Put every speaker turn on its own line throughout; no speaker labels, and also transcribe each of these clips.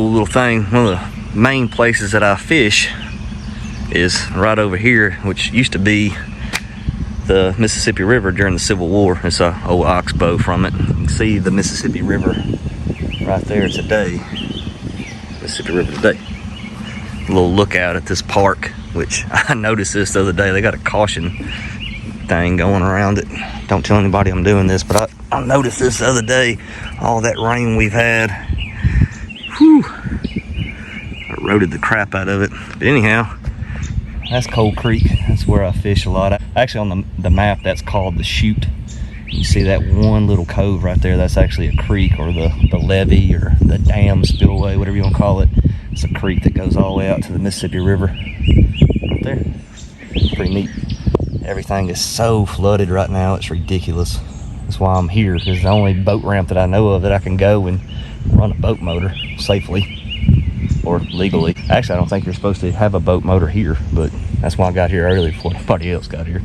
cool little thing. One of the main places that I fish is right over here, which used to be the Mississippi River during the Civil War. It's an old oxbow from it. You can see the Mississippi River right there today. Mississippi River today. A little lookout at this park, which I noticed this the other day. They got a caution thing going around it. Don't tell anybody I'm doing this, but I noticed this the other day. All that rain we've had. Whew. Eroded the crap out of it. But anyhow, that's Cold Creek. That's where I fish a lot. Actually, on the map, that's called the Chute. You see that one little cove right there? That's actually a creek, or the levee, or the dam spillway, whatever you want to call it. It's a creek that goes all the way out to the Mississippi River. Right there. Pretty neat. Everything is so flooded right now, it's ridiculous. That's why I'm here, because it's the only boat ramp that I know of that I can go and run a boat motor safely or legally. Actually, I don't think you're supposed to have a boat motor here, but that's why I got here early before anybody else got here.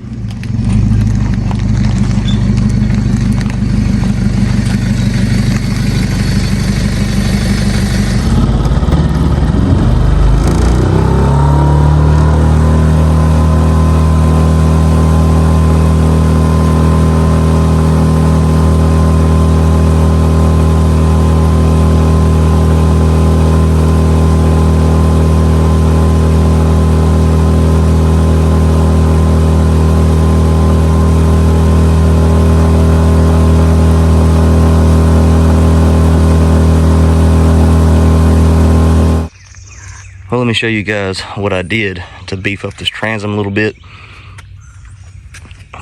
Well, let me show you guys what I did to beef up this transom a little bit.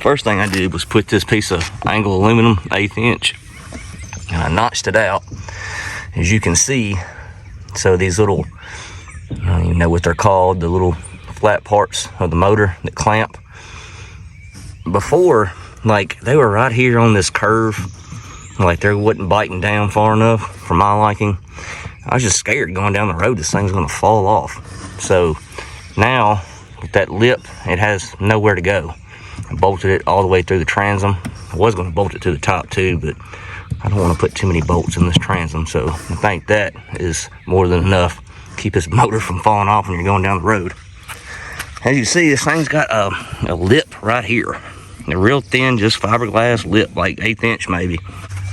First thing I did was put this piece of angle aluminum, 1/8 inch, and I notched it out, as you can see. So these little, I don't even know what they're called, the little flat parts of the motor that clamp. Before, like, they were right here on this curve, like they wasn't biting down far enough for my liking. I was just scared going down the road this thing's gonna fall off. So now with that lip, it has nowhere to go. I bolted it all the way through the transom. I was gonna bolt it to the top too, but I don't wanna put too many bolts in this transom. So I think that is more than enough to keep this motor from falling off when you're going down the road. As you see, this thing's got a lip right here. A real thin, just fiberglass lip, like 1/8 inch maybe.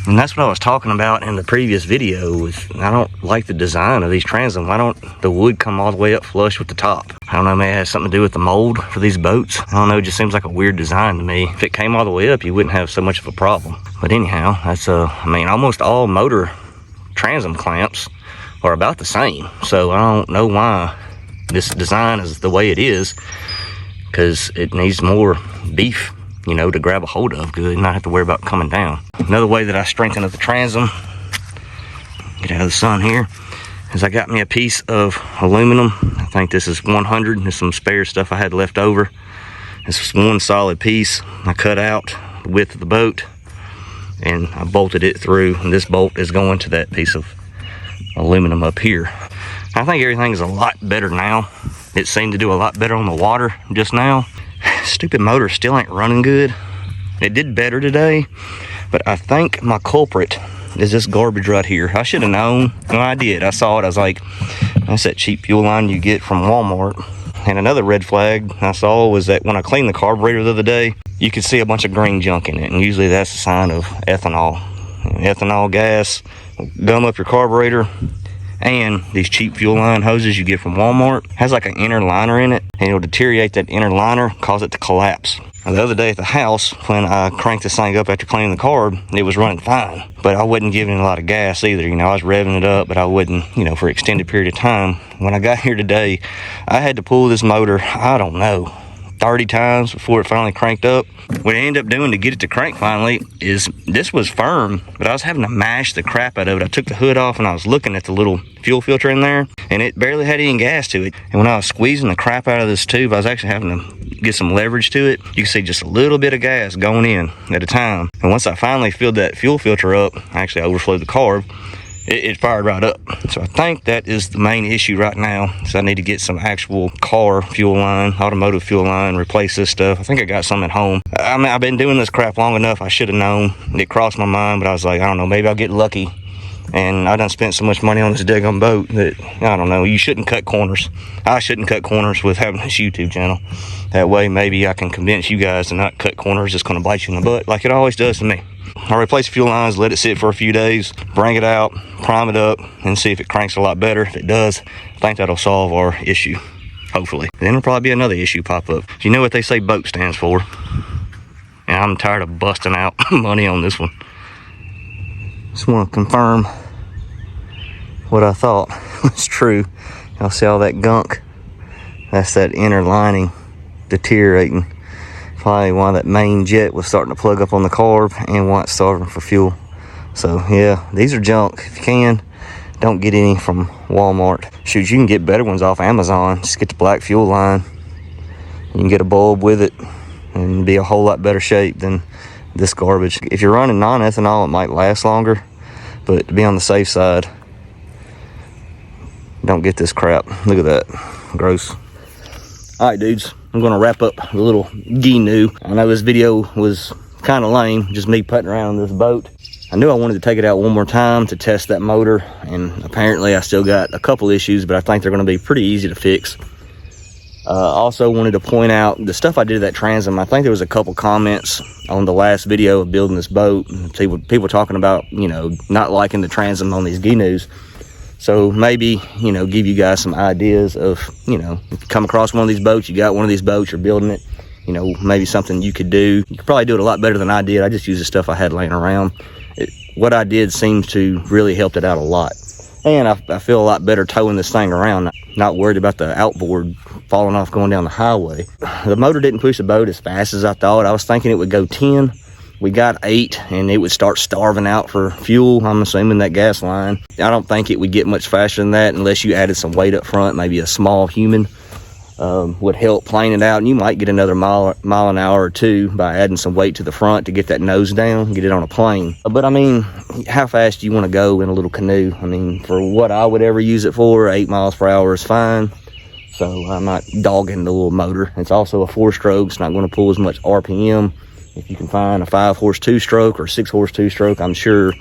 And that's what I was talking about in the previous video. Was I don't like the design of these transoms. Why don't the wood come all the way up flush with the top? I don't know, maybe it has something to do with the mold for these boats. I don't know, it just seems like a weird design to me. If it came all the way up, you wouldn't have so much of a problem. But anyhow, that's I mean, almost all motor transom clamps are about the same. So I don't know why this design is the way it is, because it needs more beef, you know, to grab a hold of good and not have to worry about coming down. Another way that I strengthen up the transom, get out of the sun here, is I got me a piece of aluminum. I think this is 100. There's some spare stuff I had left over. This is one solid piece. I cut out the width of the boat and I bolted it through, and this bolt is going to that piece of aluminum up here. I think everything is a lot better now. It seemed to do a lot better on the water just now. Stupid motor still ain't running good. It did better today, but I think my culprit is this garbage right here. I should have known. No, I did. I saw it. I was like, that's that cheap fuel line you get from Walmart. And another red flag I saw was that when I cleaned the carburetor the other day, you could see a bunch of green junk in it, and usually that's a sign of ethanol. Ethanol gas will gum up your carburetor. And these cheap fuel line hoses you get from Walmart has like an inner liner in it, and it'll deteriorate that inner liner, cause it to collapse. Now, the other day at the house, when I cranked this thing up after cleaning the carb, it was running fine, but I wasn't giving it a lot of gas either. You know, I was revving it up, but I wouldn't, you know, for an extended period of time. When I got here today, I had to pull this motor, I don't know, 30 times before it finally cranked up. What I ended up doing to get it to crank finally is, this was firm, but I was having to mash the crap out of it. I took the hood off and I was looking at the little fuel filter in there, and it barely had any gas to it. And when I was squeezing the crap out of this tube, I was actually having to get some leverage to it. You can see just a little bit of gas going in at a time. And once I finally filled that fuel filter up, I actually overflowed the carb, it fired right up. So I think that is the main issue right now. So I need to get some actual car fuel line, automotive fuel line, replace this stuff. I think I got some at home. I mean, I've been doing this crap long enough. I should have known. It crossed my mind, but I was like, I don't know, maybe I'll get lucky And I done spent so much money on this daggum boat that, I don't know, you shouldn't cut corners. I shouldn't cut corners with having this YouTube channel. That way, maybe I can convince you guys to not cut corners. It's going to bite you in the butt like it always does to me. I'll replace the fuel lines, let it sit for a few days, bring it out, prime it up, and see if it cranks a lot better. If it does, I think that'll solve our issue, hopefully. Then there'll probably be another issue pop up. You know what they say boat stands for? And I'm tired of busting out money on this one. Just want to confirm what I thought was true. Y'all see all that gunk? That's that inner lining deteriorating. Probably why that main jet was starting to plug up on the carb and why it's starving for fuel. So yeah, these are junk. If you can, don't get any from Walmart. Shoot, you can get better ones off Amazon. Just get the black fuel line. You can get a bulb with it and be a whole lot better shape than this garbage. If you're running non-ethanol, it might last longer, but to be on the safe side, don't get this crap. Look at that. Gross. All right, dudes, I'm gonna wrap up the little Gheenoe. I know this video was kind of lame, just me putting around this boat. I knew I wanted to take it out one more time to test that motor, and apparently I still got a couple issues, but I think they're gonna be pretty easy to fix. Also wanted to point out the stuff I did at that Transom. I think there was a couple comments on the last video of building this boat. People talking about, you know, not liking the Transom on these Ghenoes. So maybe, you know, give you guys some ideas of, you know, if you come across one of these boats, you got one of these boats, you're building it, you know, maybe something you could do. You could probably do it a lot better than I did. I just used the stuff I had laying around. What I did seems to really helped it out a lot. And I feel a lot better towing this thing around, not worried about the outboard falling off going down the highway. The motor didn't push the boat as fast as I thought. I was thinking it would go 10. We got 8 and it would start starving out for fuel. I'm assuming that gas line. I don't think it would get much faster than that unless you added some weight up front. Maybe a small human would help plane it out, and you might get another mile an hour or two by adding some weight to the front to get that nose down, get it on a plane. But I mean, how fast do you want to go in a little canoe? I mean, for what I would ever use it for, 8 miles per hour is fine. So I'm not dogging the little motor. It's also a 4-stroke. It's not going to pull as much RPM. If you can find a 5-horse 2-stroke or 6-horse 2-stroke, I'm sure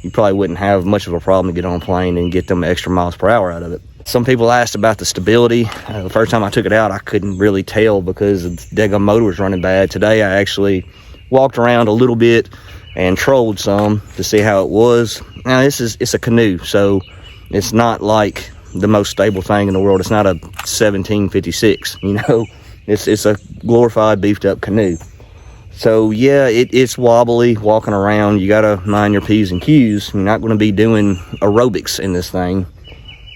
you probably wouldn't have much of a problem to get on a plane and get them extra miles per hour out of it. Some people asked about the stability. The first time I took it out, I couldn't really tell because the daggum motor was running bad. Today, I actually walked around a little bit and trolled some to see how it was. Now, it's a canoe, so it's not like the most stable thing in the world. It's not a 1756, you know. It's a glorified, beefed up canoe. So yeah, it's wobbly walking around. You gotta mind your P's and Q's. You're not gonna be doing aerobics in this thing.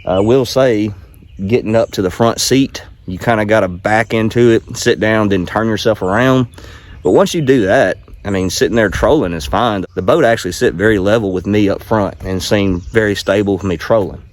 I will say, getting up to the front seat, you kind of got to back into it, sit down, then turn yourself around. But once you do that, I mean, sitting there trolling is fine. The boat actually sit very level with me up front and seemed very stable with me trolling.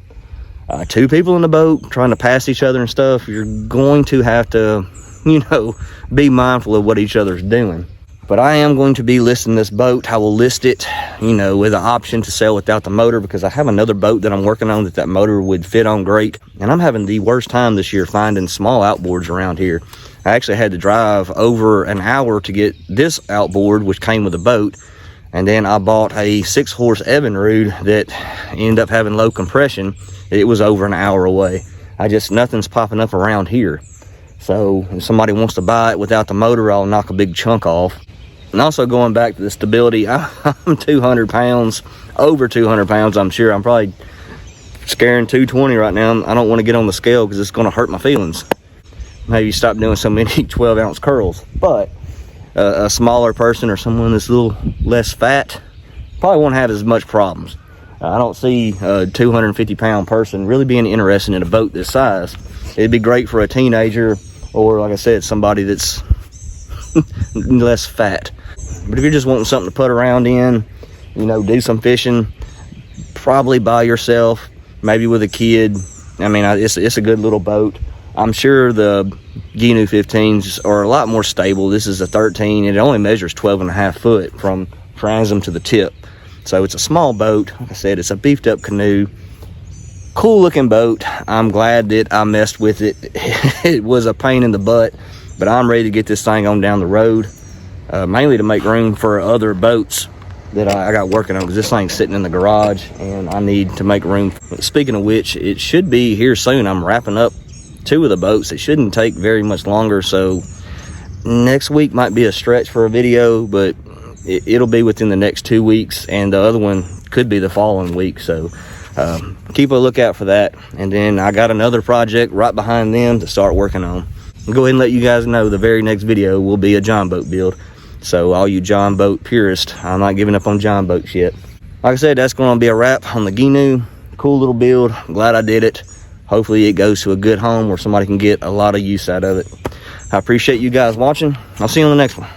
2 people in the boat trying to pass each other and stuff, you're going to have to, you know, be mindful of what each other's doing. But I am going to be listing this boat. I will list it, you know, with an option to sell without the motor, because I have another boat that I'm working on that motor would fit on great. And I'm having the worst time this year finding small outboards around here. I actually had to drive over an hour to get this outboard, which came with a boat. And then I bought a 6-horse Evinrude that ended up having low compression. It was over an hour away. Nothing's popping up around here. So if somebody wants to buy it without the motor, I'll knock a big chunk off. And also going back to the stability, I'm 200 pounds, over 200 pounds, I'm sure. I'm probably scaring 220 right now. I don't want to get on the scale because it's going to hurt my feelings. Maybe stop doing so many 12-ounce curls. But a smaller person or someone that's a little less fat probably won't have as much problems. I don't see a 250-pound person really being interested in a boat this size. It'd be great for a teenager or, like I said, somebody that's less fat. But if you're just wanting something to put around in, you know, do some fishing, probably by yourself, maybe with a kid. I mean, it's a good little boat. I'm sure the Gheenoe 15s are a lot more stable. This is a 13. It only measures 12.5 foot from transom to the tip. So it's a small boat. Like I said, it's a beefed up canoe. Cool looking boat. I'm glad that I messed with it. It was a pain in the butt, but I'm ready to get this thing on down the road, mainly to make room for other boats that I got working on, because this thing's sitting in the garage and I need to make room. Speaking of which, it should be here soon. I'm wrapping up 2 of the boats. It shouldn't take very much longer, so next week might be a stretch for a video, but it'll be within the next 2 weeks, and the other one could be the following week. So keep a lookout for that. And then I got another project right behind them to start working on. I'll go ahead and let you guys know the very next video will be a John boat build. So all you John boat purists, I'm not giving up on John boats yet. Like I said, that's going to be a wrap on the Gheenoe. Cool little build. I'm glad I did it. Hopefully it goes to a good home where somebody can get a lot of use out of it. I appreciate you guys watching. I'll see you on the next one.